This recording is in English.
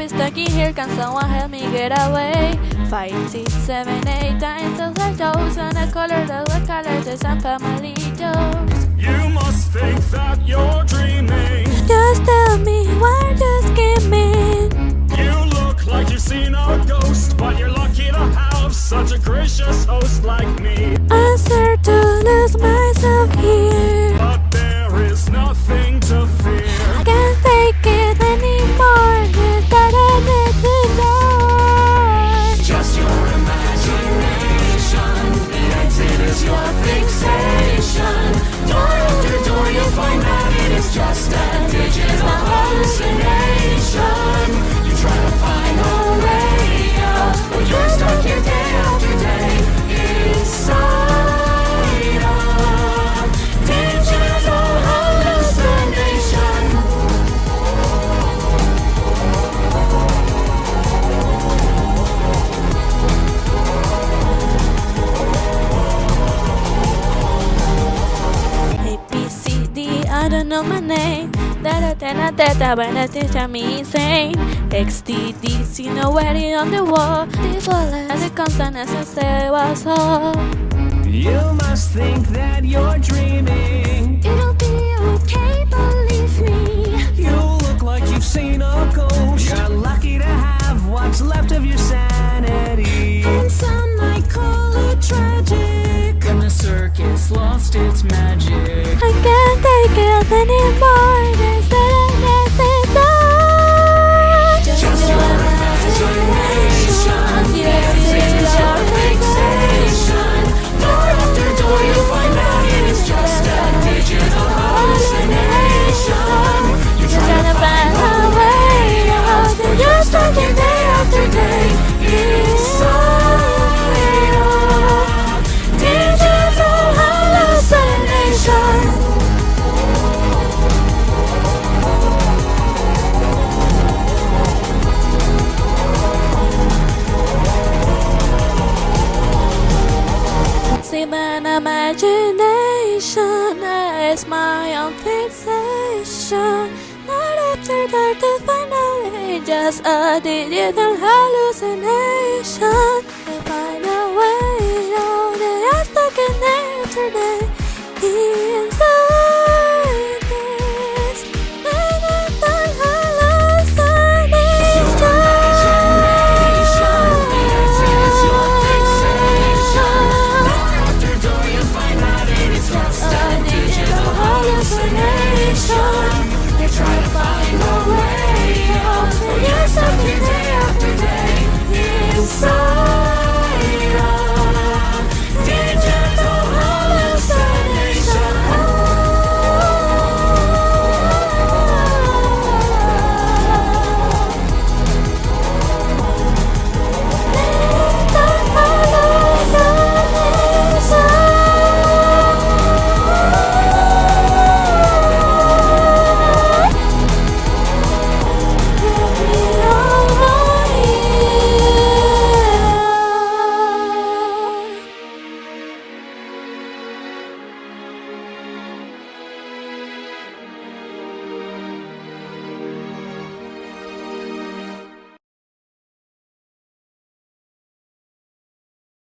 be stuck in here, can someone help me get away? 5, 6, 7, 8 times those are those, and a color those are colors, there's some family jokes. You must think that you're dreaming. Just tell me why just skimming. You look like you've seen a ghost, but you're lucky to have such a gracious host like me. I'm scared to lose myself here, But there is nothing to fear. I can't take it anymore, this that I need to know. Just your imagination, the exit is your fixation. Door after door you'll find that it is just a digital hallucination. You try to find a way out, but you're stuck here day after day inside a digital hallucination. A, B, C, D, I don't know my name. Teta, when I teach me insane. X, D, D, see nobody on the wall. This wall as a constant as I say was all. You must think that you're dreaming. It'll be okay, believe me. You look like you've seen a ghost. You're lucky to have what's left of your sanity. And some might call it tragic. And the circus lost its magic. I can't take it anymore. There's nothing done. Just your imagination, the exit is your fixation. Door after door you'll find that it is just a digital hallucination. You try to find a way out, and you're stuck in day after day inside a digital hallucination. See my imagination is my own fixation. Not after dark to find a way, just a digital hallucination. To find a way out, and I'm stuck in there today.